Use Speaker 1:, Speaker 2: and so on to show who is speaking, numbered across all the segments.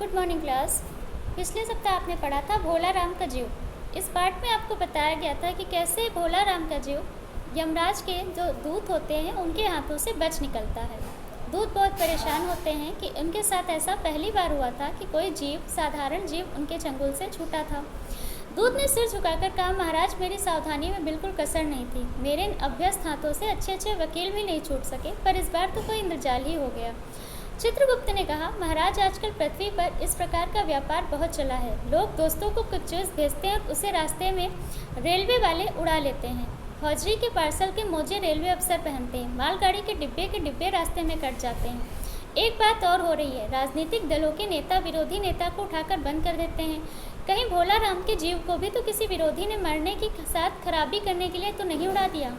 Speaker 1: Good morning class. पिछले सप्ताह आपने पढ़ा था भोला राम का जीव। इस पाठ में आपको बताया गया था कि कैसे भोला राम का जीव यमराज के जो दूत होते हैं उनके हाथों से बच निकलता है। दूत बहुत परेशान होते हैं कि उनके साथ ऐसा पहली बार हुआ था कि कोई जीव, साधारण जीव, उनके चंगुल से छूटा था। दूत ने सिर झुकाकर कहा, महाराज, मेरी सावधानी में बिल्कुल कसर नहीं थी। मेरे इन अभ्यस्त हाथों से अच्छे अच्छे वकील भी नहीं छूट सके, पर इस बार तो कोई इंद्रजाल ही हो गया। चित्रगुप्त ने कहा, महाराज, आजकल पृथ्वी पर इस प्रकार का व्यापार बहुत चला है। लोग दोस्तों को कुछ चीज़ भेजते हैं और उसे रास्ते में रेलवे वाले उड़ा लेते हैं। हौजरी के पार्सल के मोजे रेलवे अफसर पहनते हैं। मालगाड़ी के डिब्बे रास्ते में कट जाते हैं। एक बात और हो रही है, राजनीतिक दलों के नेता विरोधी नेता को उठाकर बंद कर देते हैं। कहीं भोला राम के जीव को भी तो किसी विरोधी ने मरने के साथ खराबी करने के लिए तो नहीं उड़ा दिया।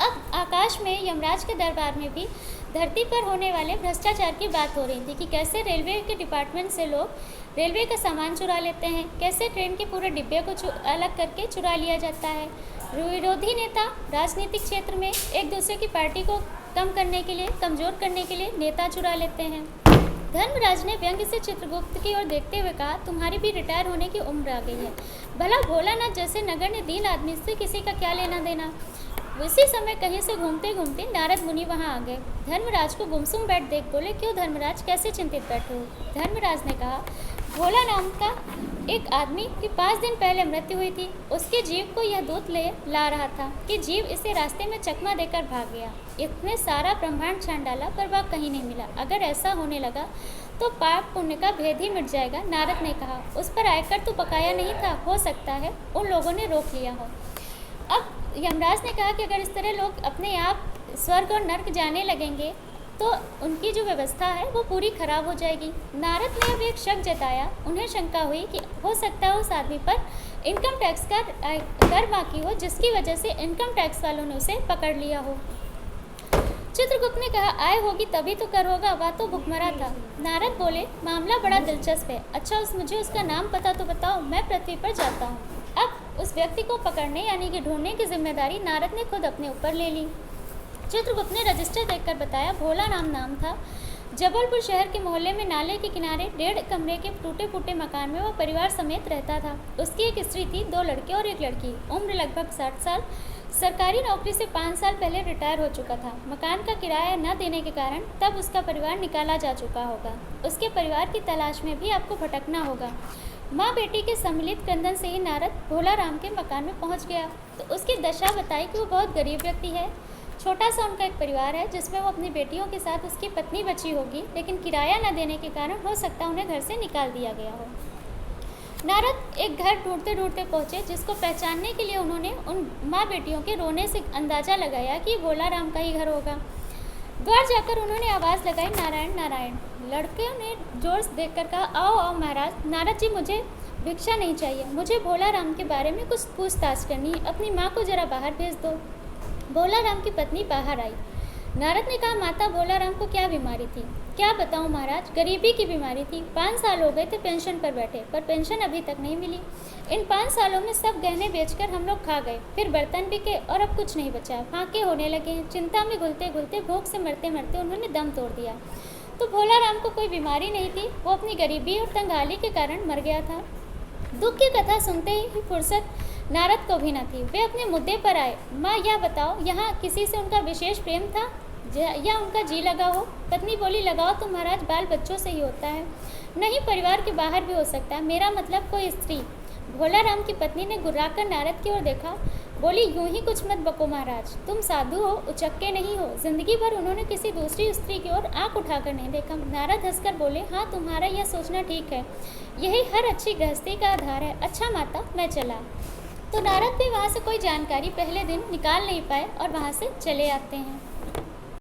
Speaker 1: अब आकाश में यमराज के दरबार में भी धरती पर होने वाले भ्रष्टाचार की बात हो रही थी कि कैसे रेलवे के डिपार्टमेंट से लोग रेलवे का सामान चुरा लेते हैं, कैसे ट्रेन के पूरे डिब्बे को अलग करके चुरा लिया जाता है। विरोधी नेता राजनीतिक क्षेत्र में एक दूसरे की पार्टी को कम करने के लिए, कमज़ोर करने के लिए नेता चुरा लेते हैं। धर्मराज ने व्यंग्य से चित्रगुप्त की ओर देखते हुए कहा, तुम्हारी भी रिटायर होने की उम्र आ गई है। भला भोलानाथ जैसे नगर ने दीन आदमी से किसी का क्या लेना देना। उसी समय कहीं से घूमते घूमते नारद मुनि वहां आ गए। धर्मराज को गुमसुम बैठ देख बोले, क्यों धर्मराज, कैसे चिंतित बैठे हो। धर्मराज ने कहा, भोला नाम का एक आदमी की 5 दिन पहले मृत्यु हुई थी। उसके जीव को यह दूत ला रहा था कि जीव इसे रास्ते में चकमा देकर भाग गया। इसने सारा ब्रह्मांड छान डाला पर वह कहीं नहीं मिला। अगर ऐसा होने लगा तो पाप पुण्य का भेद ही मिट जाएगा। नारद ने कहा, उस पर आयकर तो बकाया नहीं था, हो सकता है उन लोगों ने रोक लिया हो। अब यमराज ने कहा कि अगर इस तरह लोग अपने आप स्वर्ग और नर्क जाने लगेंगे तो उनकी जो व्यवस्था है वो पूरी खराब हो जाएगी। नारद ने अब एक शक जताया। उन्हें शंका हुई कि हो सकता है उस आदमी पर इनकम टैक्स का कर बाकी हो, जिसकी वजह से इनकम टैक्स वालों ने उसे पकड़ लिया हो। चित्रगुप्त ने कहा, आय होगी तभी तो कर होगा, वह तो भुखमरा था। नारद बोले, मामला बड़ा दिलचस्प है। अच्छा, मुझे उसका नाम पता तो बताओ, मैं पृथ्वी पर जाता हूँ। अब उस व्यक्ति को पकड़ने यानी कि ढूंढने की जिम्मेदारी नारद ने खुद अपने ऊपर ले ली। चित्रगुप्त ने रजिस्टर देखकर बताया, भोला नाम था। जबलपुर शहर के मोहल्ले में नाले के किनारे 1.5 कमरे के टूटे फूटे मकान में वह परिवार समेत रहता था। उसकी एक स्त्री थी, 2 लड़के और एक लड़की। उम्र लगभग 60 साल। सरकारी नौकरी से 5 साल पहले रिटायर हो चुका था। मकान का किराया न देने के कारण तब उसका परिवार निकाला जा चुका होगा। उसके परिवार की तलाश में भी आपको भटकना होगा। माँ बेटी के सम्मिलित क्रंदन से ही नारद भोला राम के मकान में पहुँच गया तो उसकी दशा बताई कि वो बहुत गरीब व्यक्ति है। छोटा सा उनका एक परिवार है जिसमें वो अपनी बेटियों के साथ उसकी पत्नी बची होगी, लेकिन किराया न देने के कारण हो सकता है उन्हें घर से निकाल दिया गया हो। नारद एक घर ढूंढते ढूंढते पहुँचे जिसको पहचानने के लिए उन्होंने उन माँ बेटियों के रोने से अंदाज़ा लगाया कि भोला राम का ही घर होगा। द्वार जाकर उन्होंने आवाज़ लगाई, नारायण नारायण। लड़के ने जोर से देखकर कहा, आओ आओ महाराज। नारद जी, मुझे भिक्षा नहीं चाहिए, मुझे भोला राम के बारे में कुछ पूछताछ करनी है। अपनी माँ को जरा बाहर भेज दो। भोला राम की पत्नी बाहर आई। नारद ने कहा, माता, भोला राम को क्या बीमारी थी। क्या बताऊं महाराज, गरीबी की बीमारी थी। 5 साल हो गए थे पेंशन पर बैठे, पर पेंशन अभी तक नहीं मिली। इन 5 सालों में सब गहने बेचकर हम लोग खा गए, फिर बर्तन बिके और अब कुछ नहीं बचा। फांके होने लगे हैं। चिंता में घुलते घुलते, भूख से मरते मरते उन्होंने दम तोड़ दिया। तो भोला राम को कोई बीमारी नहीं थी, वो अपनी गरीबी और तंगहाली के कारण मर गया था। दुख की कथा सुनते ही फुर्सत नारद को भी न थी। वे अपने मुद्दे पर आए। माँ, यह बताओ, यहाँ किसी से उनका विशेष प्रेम था या उनका जी लगा हो। पत्नी बोली, लगाओ तो महाराज बाल बच्चों से ही होता है, नहीं परिवार के बाहर भी हो सकता है। मेरा मतलब कोई स्त्री। भोला राम की पत्नी ने गुर्राकर नारद की ओर देखा, बोली, यूं ही कुछ मत बको महाराज, तुम साधु हो, उचक्के नहीं हो। जिंदगी भर उन्होंने किसी दूसरी स्त्री की ओर आंख उठाकर नहीं देखा। नारद हंसकर बोले, हाँ, तुम्हारा यह सोचना ठीक है, यही हर अच्छी गृहस्थी का आधार है। अच्छा माता, मैं चला। तो नारद भी वहाँ से कोई जानकारी पहले दिन निकाल नहीं पाए और वहाँ से चले आते हैं।